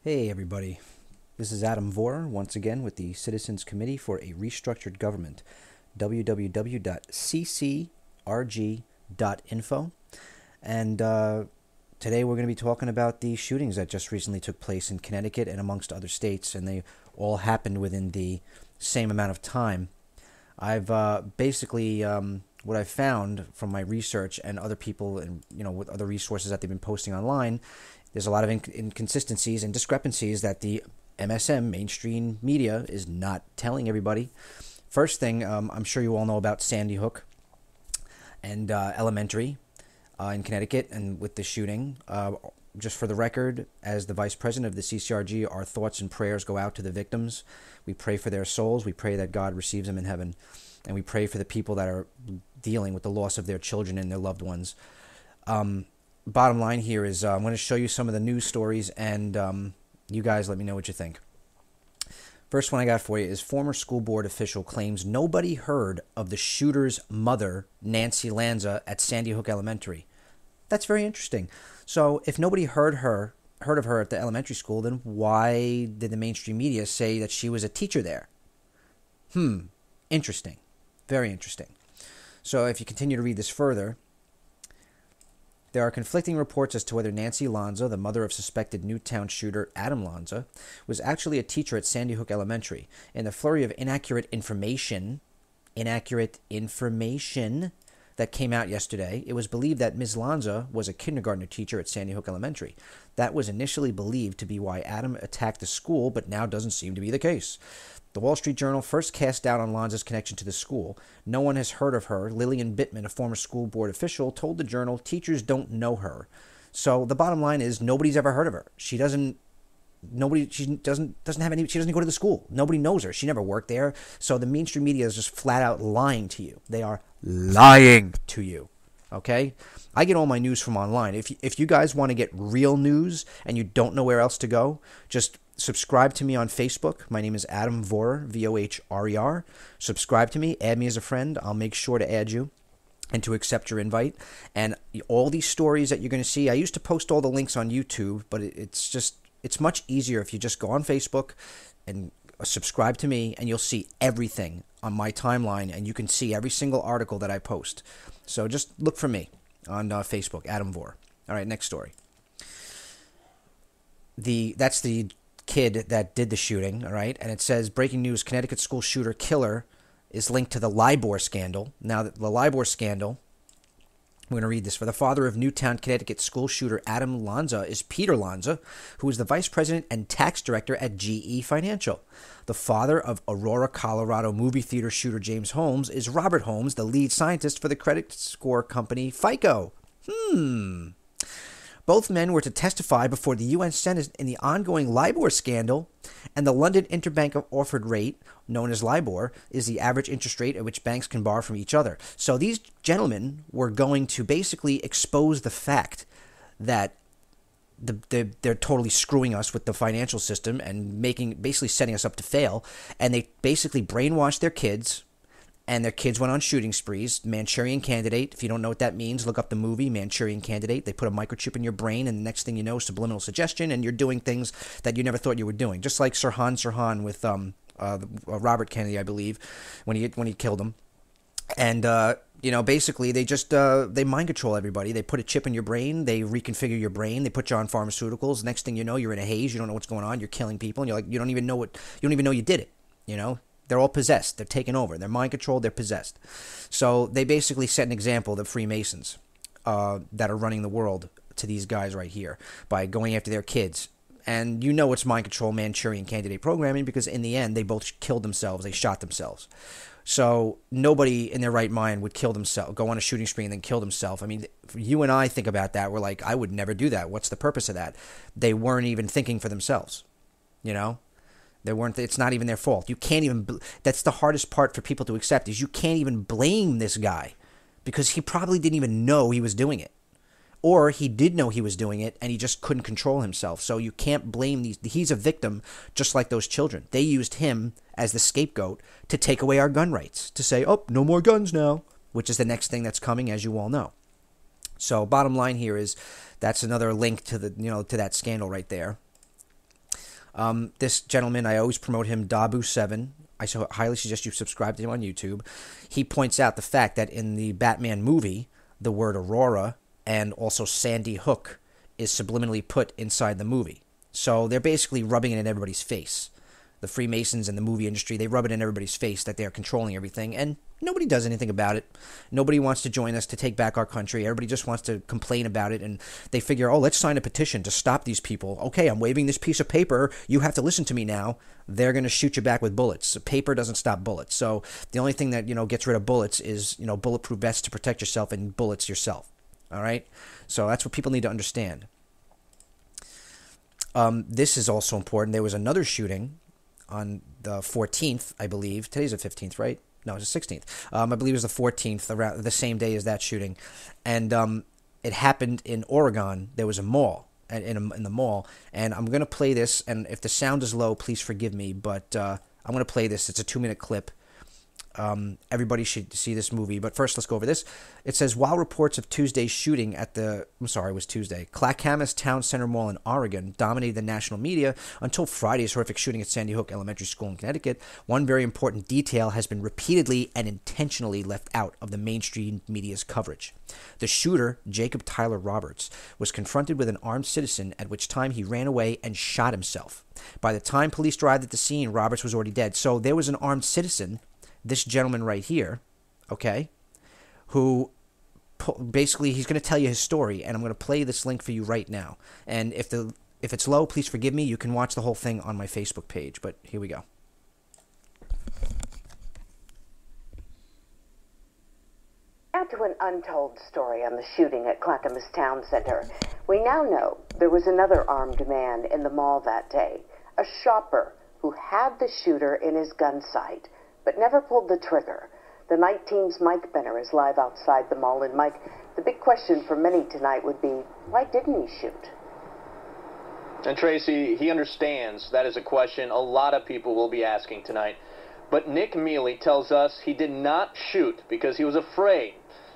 Hey everybody, this is Adam Vorer once again with the Citizens Committee for a Restructured Government, www.ccrg.info. And today we're going to be talking about the shootings that just recently took place in Connecticut and amongst other states, and they all happened within the same amount of time. I've what I've found from my research and other people and with other resources that they've been posting online, there's a lot of inconsistencies and discrepancies that the MSM mainstream media is not telling everybody. First thing, I'm sure you all know about Sandy Hook and Elementary in Connecticut, and with the shooting. Just for the record, as the vice president of the CCRG, our thoughts and prayers go out to the victims. We pray for their souls. We pray that God receives them in heaven. And we pray for the people that are dealing with the loss of their children and their loved ones. Bottom line here is I'm going to show you some of the news stories, and you guys let me know what you think. First one I got for you is former school board official claims nobody heard of the shooter's mother, Nancy Lanza, at Sandy Hook Elementary. That's very interesting. So if nobody heard of her at the elementary school, then why did the mainstream media say that she was a teacher there? Interesting. Very interesting. So if you continue to read this further, there are conflicting reports as to whether Nancy Lanza, the mother of suspected Newtown shooter Adam Lanza, was actually a teacher at Sandy Hook Elementary. In the flurry of inaccurate information that came out yesterday, it was believed that Ms. Lanza was a kindergartner teacher at Sandy Hook Elementary. That was initially believed to be why Adam attacked the school, but now doesn't seem to be the case. The Wall Street Journal first cast doubt on Lanza's connection to the school. No one has heard of her. Lillian Bittman, a former school board official, told the Journal teachers don't know her. So the bottom line is nobody's ever heard of her. She doesn't go to the school. Nobody knows her. She never worked there. So the mainstream media is just flat out lying to you. They are lying to you. Okay? I get all my news from online. If you guys want to get real news and you don't know where else to go, just subscribe to me on Facebook. My name is Adam Vorer, Vohrer. Subscribe to me. Add me as a friend. I'll make sure to add you and to accept your invite. And all these stories that you're going to see, I used to post all the links on YouTube, but it's much easier if you just go on Facebook and subscribe to me, and you'll see everything on my timeline, and you can see every single article that I post. So just look for me on Facebook, Adam Vorer. All right, next story. That's the kid that did the shooting, all right? And it says, breaking news, Connecticut school shooter killer is linked to the LIBOR scandal. Now, the LIBOR scandal, we're going to read this. For the father of Newtown, Connecticut school shooter Adam Lanza is Peter Lanza, who is the vice president and tax director at GE Financial. The father of Aurora, Colorado movie theater shooter James Holmes is Robert Holmes, the lead scientist for the credit score company FICO. Both men were to testify before the U.S. Senate in the ongoing LIBOR scandal, and the London Interbank Offered Rate, known as LIBOR, is the average interest rate at which banks can borrow from each other. So these gentlemen were going to basically expose the fact that they're totally screwing us with the financial system and basically setting us up to fail, and they basically brainwashed their kids. And their kids went on shooting sprees. Manchurian Candidate. If you don't know what that means, look up the movie Manchurian Candidate. They put a microchip in your brain, and the next thing you know, subliminal suggestion, and you're doing things that you never thought you were doing. Just like Sirhan with Robert Kennedy, I believe, when he killed him. And basically they mind control everybody. They put a chip in your brain. They reconfigure your brain. They put you on pharmaceuticals. Next thing you know, you're in a haze. You don't know what's going on. You're killing people, and you're like, you don't even know you did it. They're all possessed. They're taken over. They're mind controlled. They're possessed. So they basically set an example, the Freemasons that are running the world, to these guys right here by going after their kids. And it's mind control, Manchurian Candidate programming, because in the end, they both killed themselves. They shot themselves. So nobody in their right mind would kill themselves, go on a shooting spree and then kill themselves. I mean, you and I think about that. We're like, I would never do that. What's the purpose of that? They weren't even thinking for themselves, It's not even their fault. You can't even. That's the hardest part for people to accept, is you can't even blame this guy, because he probably didn't even know he was doing it, or he did know he was doing it and he just couldn't control himself. So you can't blame these. He's a victim, just like those children. They used him as the scapegoat to take away our gun rights, to say, oh, no more guns now, which is the next thing that's coming, as you all know. So bottom line here is that's another link to to that scandal right there. This gentleman, I always promote him, Dabu7. I highly suggest you subscribe to him on YouTube. He points out the fact that in the Batman movie, the word Aurora and also Sandy Hook is subliminally put inside the movie. So they're basically rubbing it in everybody's face. The Freemasons and the movie industry, they rub it in everybody's face that they're controlling everything, and nobody does anything about it. Nobody wants to join us to take back our country. Everybody just wants to complain about it, and they figure, oh, let's sign a petition to stop these people. Okay, I'm waving this piece of paper. You have to listen to me now. They're going to shoot you back with bullets. Paper doesn't stop bullets. So the only thing that, gets rid of bullets is, bulletproof vests to protect yourself and bullets yourself. All right? So that's what people need to understand. This is also important. There was another shooting on the 14th, I believe. Today's the 15th, right? No, it's the 16th. I believe it was the 14th, around the same day as that shooting. And it happened in Oregon. There was a mall, in the mall. And I'm going to play this, and if the sound is low, please forgive me. But I'm going to play this. It's a 2-minute clip. Everybody should see this movie. But first, let's go over this. It says, while reports of Tuesday's shooting at it was Tuesday, Clackamas Town Center Mall in Oregon dominated the national media until Friday's horrific shooting at Sandy Hook Elementary School in Connecticut, one very important detail has been repeatedly and intentionally left out of the mainstream media's coverage. The shooter, Jacob Tyler Roberts, was confronted with an armed citizen, at which time he ran away and shot himself. By the time police arrived at the scene, Roberts was already dead. So there was an armed citizen, this gentleman right here, okay, who basically he's going to tell you his story, and I'm going to play this link for you right now. And if it's low, please forgive me. You can watch the whole thing on my Facebook page, but here we go. Add to an untold story on the shooting at Clackamas Town Center. We now know there was another armed man in the mall that day, a shopper who had the shooter in his gun sight, but never pulled the trigger. The night team's Mike Benner is live outside the mall. And Mike, the big question for many tonight would be, why didn't he shoot? And Tracy, he understands that is a question a lot of people will be asking tonight. But Nick Mealy tells us he did not shoot because he was afraid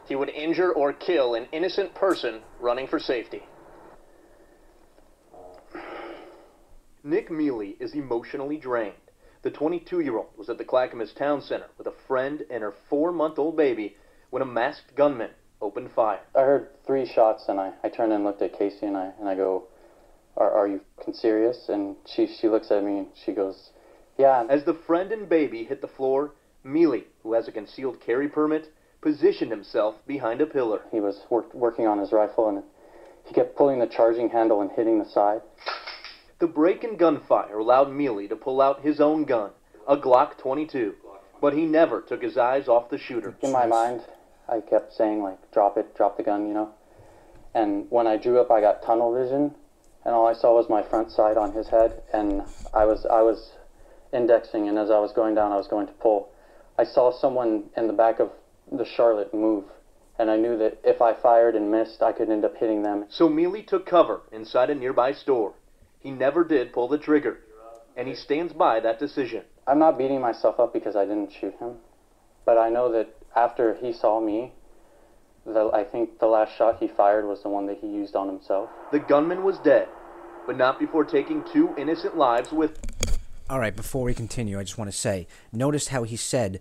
he would injure or kill an innocent person running for safety. Nick Mealy is emotionally drained. The 22-year-old was at the Clackamas Town Center with a friend and her 4-month-old baby when a masked gunman opened fire. I heard 3 shots, and I turned and looked at Casey, and I go, are you fucking serious? And she looks at me and she goes, yeah. As the friend and baby hit the floor, Mealy, who has a concealed carry permit, positioned himself behind a pillar. He was working on his rifle, and he kept pulling the charging handle and hitting the side. The break in gunfire allowed Mealy to pull out his own gun, a Glock 22, but he never took his eyes off the shooter. In my mind, I kept saying, like, drop it, drop the gun, And when I drew up, I got tunnel vision, and all I saw was my front sight on his head, and I was indexing, and as I was going down, I was going to pull. I saw someone in the back of the Charlotte move, and I knew that if I fired and missed, I could end up hitting them. So Mealy took cover inside a nearby store. He never did pull the trigger, and he stands by that decision. I'm not beating myself up because I didn't shoot him, but I know that after he saw me, I think the last shot he fired was the one that he used on himself. The gunman was dead, but not before taking 2 innocent lives with... All right, before we continue, I just want to say, notice how he said,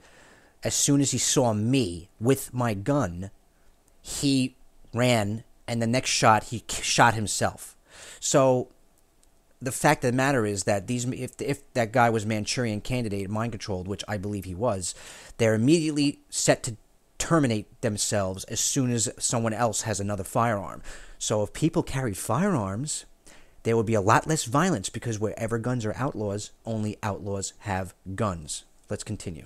as soon as he saw me with my gun, he ran, and the next shot, he shot himself. So the fact of the matter is that if that guy was Manchurian Candidate, mind-controlled, which I believe he was, they're immediately set to terminate themselves as soon as someone else has another firearm. So if people carried firearms, there would be a lot less violence, because wherever guns are outlaws, only outlaws have guns. Let's continue.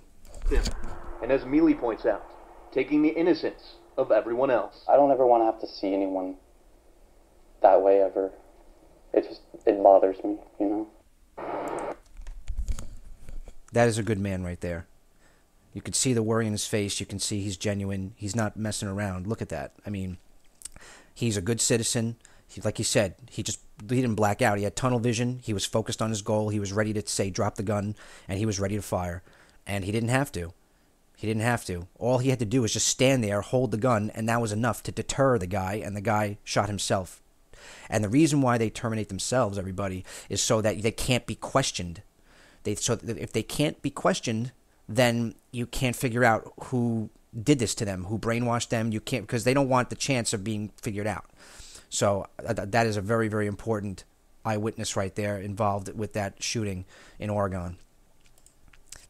And as Mealy points out, taking the innocence of everyone else. I don't ever want to have to see anyone that way ever. It bothers me, That is a good man right there. You can see the worry in his face. You can see he's genuine. He's not messing around. Look at that. I mean, he's a good citizen. Like he said, he didn't black out. He had tunnel vision. He was focused on his goal. He was ready to say, drop the gun, and he was ready to fire. And he didn't have to. He didn't have to. All he had to do was just stand there, hold the gun, and that was enough to deter the guy, and the guy shot himself. And the reason why they terminate themselves, everybody, is so that they can't be questioned. So that if they can't be questioned, then you can't figure out who did this to them, who brainwashed them. You can't, because they don't want the chance of being figured out. So that is a very, very important eyewitness right there involved with that shooting in Oregon.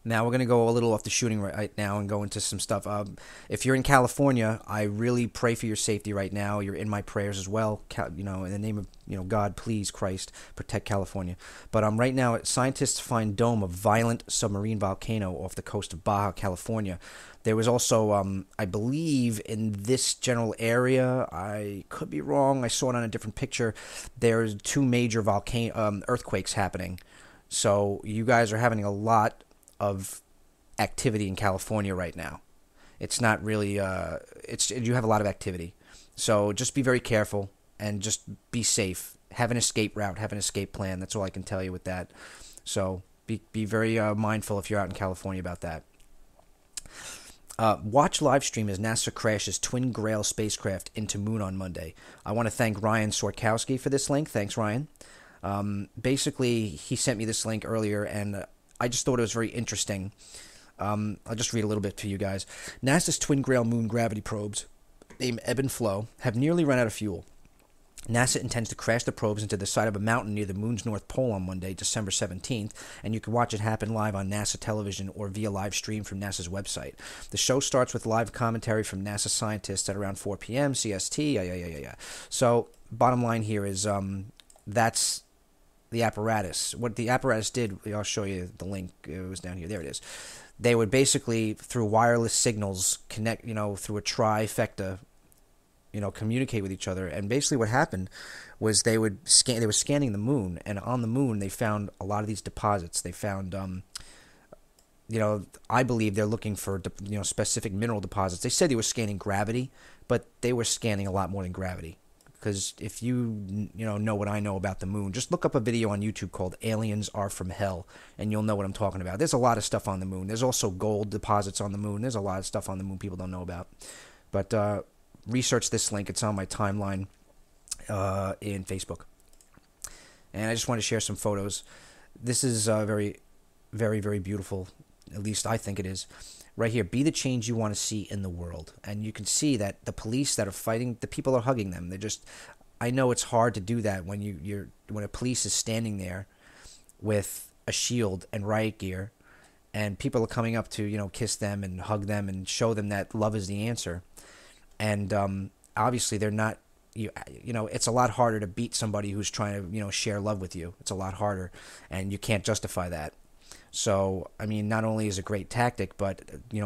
Now we're going to go a little off the shooting right now and go into some stuff. If you're in California, I really pray for your safety right now. You're in my prayers as well. In the name of God, please, Christ, protect California. But right now, scientists find dome of violent submarine volcano off the coast of Baja California. There was also, I believe, in this general area, I could be wrong, I saw it on a different picture, there's 2 major earthquakes happening. So you guys are having a lot of activity in California right now. It's not really, you have a lot of activity. So just be very careful and just be safe. Have an escape route, have an escape plan. That's all I can tell you with that. So be very mindful if you're out in California about that. Watch live stream as NASA crashes Twin Grail spacecraft into Moon on Monday. I want to thank Ryan Sorkowski for this link. Thanks, Ryan. Basically, he sent me this link earlier, and I just thought it was very interesting. I'll just read a little bit to you guys. NASA's Twin Grail moon gravity probes, named Ebb and Flow, have nearly run out of fuel. NASA intends to crash the probes into the side of a mountain near the moon's north pole on Monday, December 17th, and you can watch it happen live on NASA television or via live stream from NASA's website. The show starts with live commentary from NASA scientists at around 4 p.m. CST. So, bottom line here is that's the apparatus. What the apparatus did, I'll show you the link. It was down here. There it is. They would basically, through wireless signals, connect, through a trifecta, communicate with each other. And basically what happened was they were scanning the moon, and on the moon they found a lot of these deposits. They found, I believe they're looking for, specific mineral deposits. They said they were scanning gravity, but they were scanning a lot more than gravity. Because if you know what I know about the moon, just look up a video on YouTube called Aliens Are From Hell, and you'll know what I'm talking about. There's a lot of stuff on the moon. There's also gold deposits on the moon. There's a lot of stuff on the moon people don't know about. But research this link. It's on my timeline in Facebook. And I just want to share some photos. This is very, very, very beautiful. At least I think it is. Right here, be the change you want to see in the world. And you can see that the police that are fighting, the people are hugging them. They're just, I know it's hard to do that when when a police is standing there with a shield and riot gear, and people are coming up to, kiss them and hug them and show them that love is the answer. And obviously they're not, it's a lot harder to beat somebody who's trying to, share love with you. It's a lot harder, and you can't justify that. So, I mean, not only is it a great tactic, but,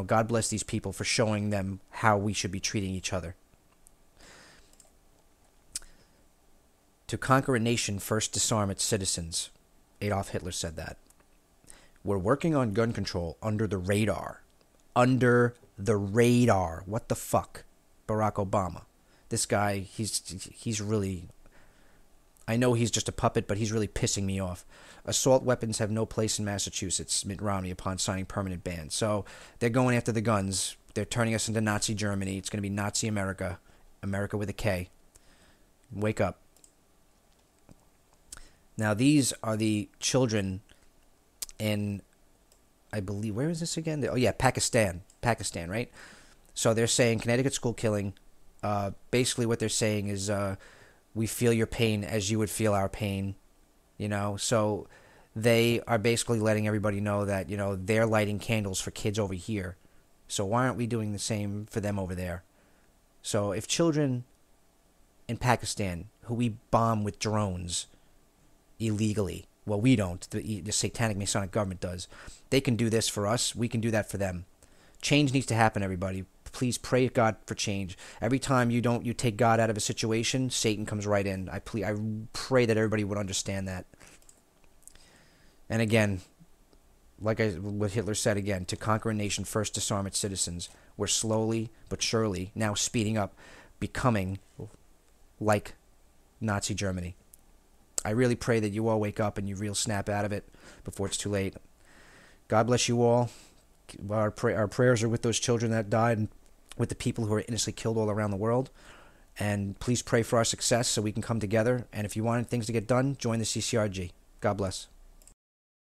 God bless these people for showing them how we should be treating each other. To conquer a nation, first disarm its citizens. Adolf Hitler said that. We're working on gun control under the radar. Under the radar. What the fuck? Barack Obama. This guy, he's really... I know he's just a puppet, but he's really pissing me off. Assault weapons have no place in Massachusetts, Mitt Romney, upon signing permanent ban. So they're going after the guns. They're turning us into Nazi Germany. It's going to be Nazi America. America with a K. Wake up. Now, these are the children in, I believe, where is this again? Oh, yeah, Pakistan. Pakistan, right? So they're saying Connecticut school killing. Basically what they're saying is we feel your pain as you would feel our pain. So they are basically letting everybody know that, they're lighting candles for kids over here. So why aren't we doing the same for them over there? So if children in Pakistan, who we bomb with drones illegally, well, we don't, the satanic Masonic government does, they can do this for us, we can do that for them. Change needs to happen, everybody. Please pray God for change. Every time you take God out of a situation, Satan comes right in. I pray that everybody would understand that. And again, what Hitler said again, to conquer a nation, first disarm its citizens. We're slowly but surely now speeding up, becoming like Nazi Germany. I really pray that you all wake up and you real snap out of it before it's too late. God bless you all. Our prayers are with those children that died and with the people who are innocently killed all around the world. And please pray for our success so we can come together. And if you want things to get done, join the CCRG. God bless.